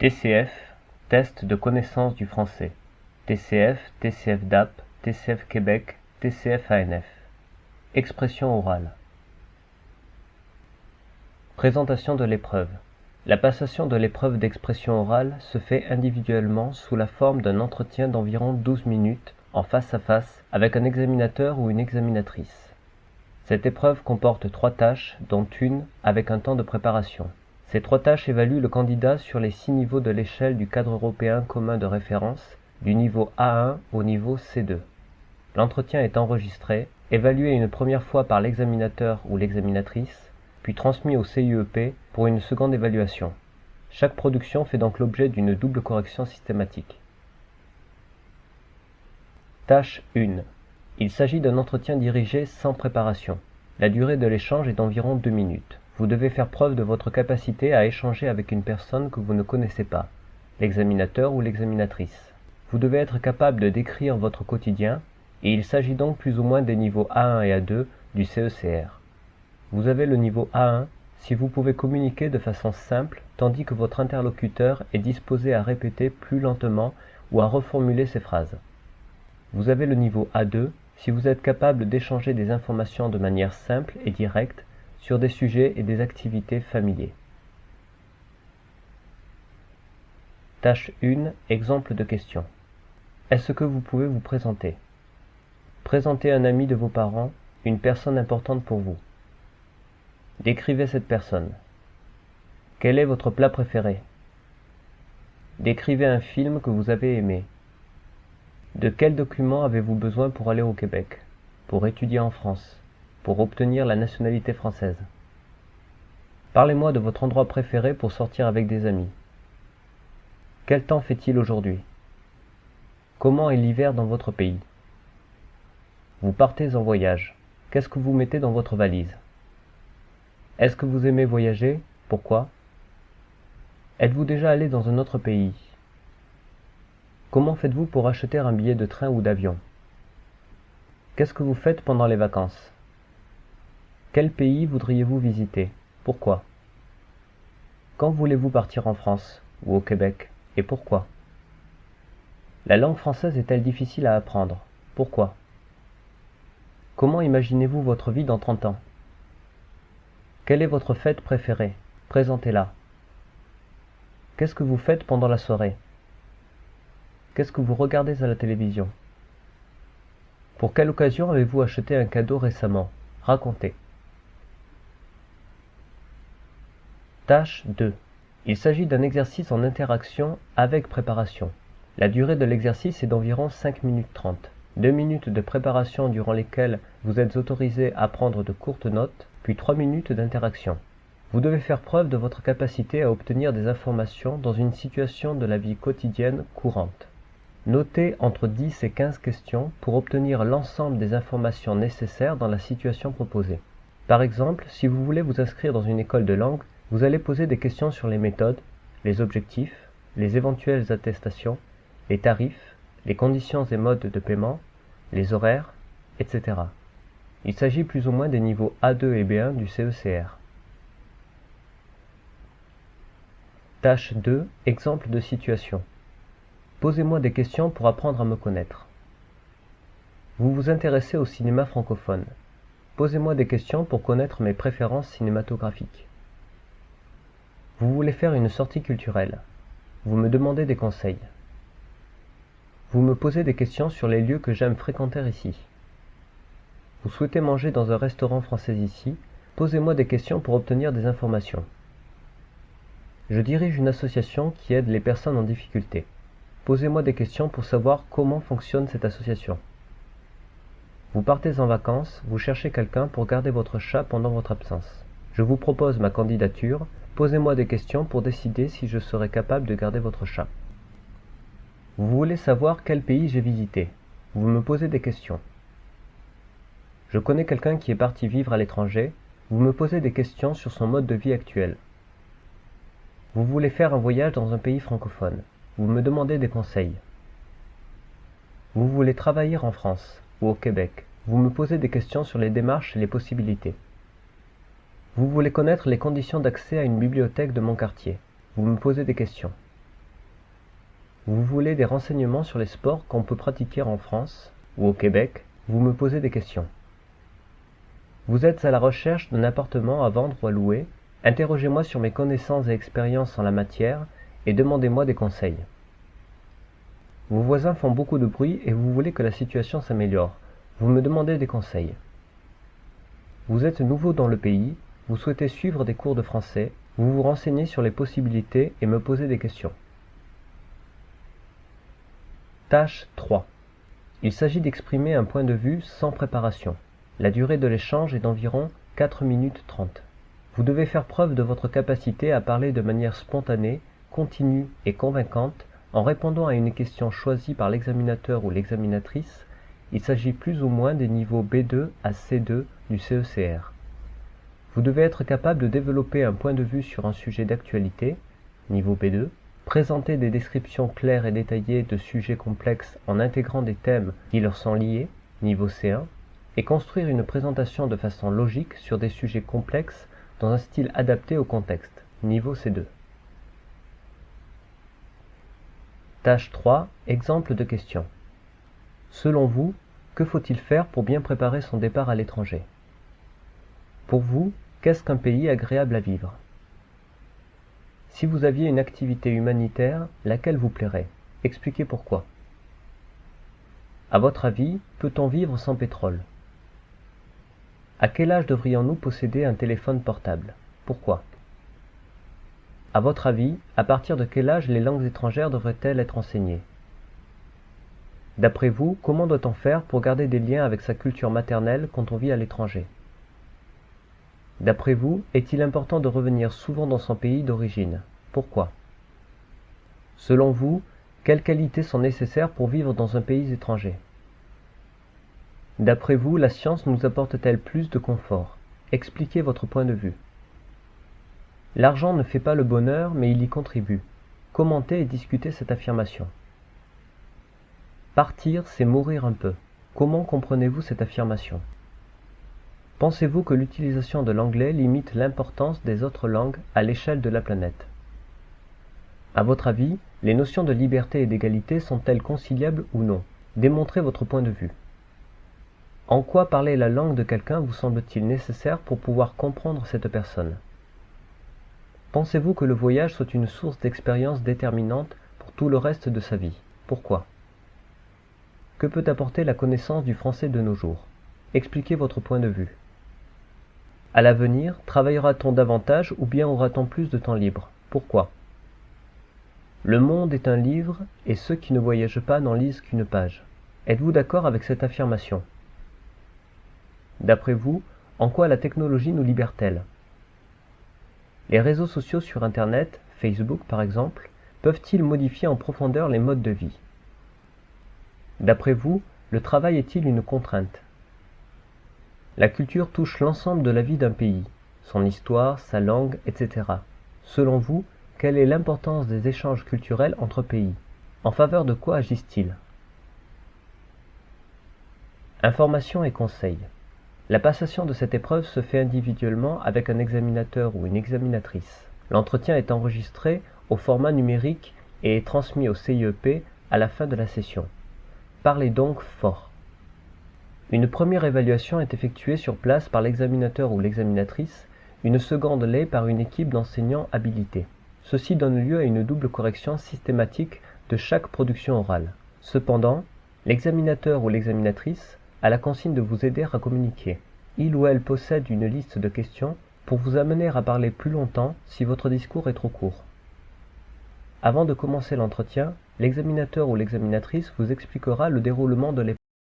TCF, test de connaissance du français. TCF, TCF DAP, TCF Québec, TCF ANF. Expression orale. Présentation de l'épreuve. La passation de l'épreuve d'expression orale se fait individuellement sous la forme d'un entretien d'environ 12 minutes en face à face avec un examinateur ou une examinatrice. Cette épreuve comporte 3 tâches, dont une avec un temps de préparation. Ces 3 tâches évaluent le candidat sur les 6 niveaux de l'échelle du cadre européen commun de référence, du niveau A1 au niveau C2. L'entretien est enregistré, évalué une première fois par l'examinateur ou l'examinatrice, puis transmis au CIEP pour une seconde évaluation. Chaque production fait donc l'objet d'une double correction systématique. Tâche 1. Il s'agit d'un entretien dirigé sans préparation. La durée de l'échange est d'environ 2 minutes. Vous devez faire preuve de votre capacité à échanger avec une personne que vous ne connaissez pas, l'examinateur ou l'examinatrice. Vous devez être capable de décrire votre quotidien, et il s'agit donc plus ou moins des niveaux A1 et A2 du CECR. Vous avez le niveau A1 si vous pouvez communiquer de façon simple, tandis que votre interlocuteur est disposé à répéter plus lentement ou à reformuler ses phrases. Vous avez le niveau A2 si vous êtes capable d'échanger des informations de manière simple et directe sur des sujets et des activités familiers. Tâche 1. Exemple de question. Est-ce que vous pouvez vous présenter? Présentez un ami de vos parents, une personne importante pour vous. Décrivez cette personne. Quel est votre plat préféré? Décrivez un film que vous avez aimé. De quels documents avez-vous besoin pour aller au Québec, pour étudier en France, pour obtenir la nationalité française? Parlez-moi de votre endroit préféré pour sortir avec des amis. Quel temps fait-il aujourd'hui? Comment est l'hiver dans votre pays? Vous partez en voyage. Qu'est-ce que vous mettez dans votre valise? Est-ce que vous aimez voyager? Pourquoi? Êtes-vous déjà allé dans un autre pays? Comment faites-vous pour acheter un billet de train ou d'avion? Qu'est-ce que vous faites pendant les vacances? Quel pays voudriez-vous visiter? Pourquoi? Quand voulez-vous partir en France ou au Québec et pourquoi? La langue française est-elle difficile à apprendre? Pourquoi? Comment imaginez-vous votre vie dans 30 ans? Quelle est votre fête préférée? Présentez-la. Qu'est-ce que vous faites pendant la soirée? Qu'est-ce que vous regardez à la télévision? Pour quelle occasion avez-vous acheté un cadeau récemment? Racontez. Tâche 2. Il s'agit d'un exercice en interaction avec préparation. La durée de l'exercice est d'environ 5 minutes 30. 2 minutes de préparation durant lesquelles vous êtes autorisé à prendre de courtes notes, puis 3 minutes d'interaction. Vous devez faire preuve de votre capacité à obtenir des informations dans une situation de la vie quotidienne courante. Notez entre 10 et 15 questions pour obtenir l'ensemble des informations nécessaires dans la situation proposée. Par exemple, si vous voulez vous inscrire dans une école de langue, vous allez poser des questions sur les méthodes, les objectifs, les éventuelles attestations, les tarifs, les conditions et modes de paiement, les horaires, etc. Il s'agit plus ou moins des niveaux A2 et B1 du CECR. Tâche 2. Exemple de situation. Posez-moi des questions pour apprendre à me connaître. Vous vous intéressez au cinéma francophone. Posez-moi des questions pour connaître mes préférences cinématographiques. Vous voulez faire une sortie culturelle. Vous me demandez des conseils. Vous me posez des questions sur les lieux que j'aime fréquenter ici. Vous souhaitez manger dans un restaurant français ici. Posez-moi des questions pour obtenir des informations. Je dirige une association qui aide les personnes en difficulté. Posez-moi des questions pour savoir comment fonctionne cette association. Vous partez en vacances, vous cherchez quelqu'un pour garder votre chat pendant votre absence. Je vous propose ma candidature. Posez-moi des questions pour décider si je serai capable de garder votre chat. Vous voulez savoir quel pays j'ai visité. Vous me posez des questions. Je connais quelqu'un qui est parti vivre à l'étranger. Vous me posez des questions sur son mode de vie actuel. Vous voulez faire un voyage dans un pays francophone. Vous me demandez des conseils. Vous voulez travailler en France ou au Québec. Vous me posez des questions sur les démarches et les possibilités. Vous voulez connaître les conditions d'accès à une bibliothèque de mon quartier. Vous me posez des questions. Vous voulez des renseignements sur les sports qu'on peut pratiquer en France ou au Québec, vous me posez des questions. Vous êtes à la recherche d'un appartement à vendre ou à louer, interrogez-moi sur mes connaissances et expériences en la matière et demandez-moi des conseils. Vos voisins font beaucoup de bruit et vous voulez que la situation s'améliore, vous me demandez des conseils. Vous êtes nouveau dans le pays, vous souhaitez suivre des cours de français, vous vous renseignez sur les possibilités et me posez des questions. Tâche 3. Il s'agit d'exprimer un point de vue sans préparation. La durée de l'échange est d'environ 4 minutes 30. Vous devez faire preuve de votre capacité à parler de manière spontanée, continue et convaincante en répondant à une question choisie par l'examinateur ou l'examinatrice. Il s'agit plus ou moins des niveaux B2 à C2 du CECR. Vous devez être capable de développer un point de vue sur un sujet d'actualité, niveau B2, présenter des descriptions claires et détaillées de sujets complexes en intégrant des thèmes qui leur sont liés, niveau C1, et construire une présentation de façon logique sur des sujets complexes dans un style adapté au contexte, niveau C2. Tâche 3, exemple de question. Selon vous, que faut-il faire pour bien préparer son départ à l'étranger? Pour vous, qu'est-ce qu'un pays agréable à vivre? Si vous aviez une activité humanitaire, laquelle vous plairait? Expliquez pourquoi. À votre avis, peut-on vivre sans pétrole? À quel âge devrions-nous posséder un téléphone portable? Pourquoi? À votre avis, à partir de quel âge les langues étrangères devraient-elles être enseignées? D'après vous, comment doit-on faire pour garder des liens avec sa culture maternelle quand on vit à l'étranger? D'après vous, est-il important de revenir souvent dans son pays d'origine? Pourquoi? Selon vous, quelles qualités sont nécessaires pour vivre dans un pays étranger? D'après vous, la science nous apporte-t-elle plus de confort? Expliquez votre point de vue. L'argent ne fait pas le bonheur, mais il y contribue. Commentez et discutez cette affirmation. Partir, c'est mourir un peu. Comment comprenez-vous cette affirmation? Pensez-vous que l'utilisation de l'anglais limite l'importance des autres langues à l'échelle de la planète? À votre avis, les notions de liberté et d'égalité sont-elles conciliables ou non? Démontrez votre point de vue. En quoi parler la langue de quelqu'un vous semble-t-il nécessaire pour pouvoir comprendre cette personne? Pensez-vous que le voyage soit une source d'expérience déterminante pour tout le reste de sa vie? Pourquoi? Que peut apporter la connaissance du français de nos jours? Expliquez votre point de vue. À l'avenir, travaillera-t-on davantage ou bien aura-t-on plus de temps libre? Pourquoi? Le monde est un livre et ceux qui ne voyagent pas n'en lisent qu'une page. Êtes-vous d'accord avec cette affirmation? D'après vous, en quoi la technologie nous libère-t-elle? Les réseaux sociaux sur Internet, Facebook par exemple, peuvent-ils modifier en profondeur les modes de vie? D'après vous, le travail est-il une contrainte? La culture touche l'ensemble de la vie d'un pays, son histoire, sa langue, etc. Selon vous, quelle est l'importance des échanges culturels entre pays? En faveur de quoi agissent-ils? Informations et conseils. La passation de cette épreuve se fait individuellement avec un examinateur ou une examinatrice. L'entretien est enregistré au format numérique et est transmis au CIEP à la fin de la session. Parlez donc fort. Une première évaluation est effectuée sur place par l'examinateur ou l'examinatrice, une seconde l'est par une équipe d'enseignants habilités. Ceci donne lieu à une double correction systématique de chaque production orale. Cependant, l'examinateur ou l'examinatrice a la consigne de vous aider à communiquer. Il ou elle possède une liste de questions pour vous amener à parler plus longtemps si votre discours est trop court. Avant de commencer l'entretien, l'examinateur ou l'examinatrice vous expliquera le déroulement de l'épreuve.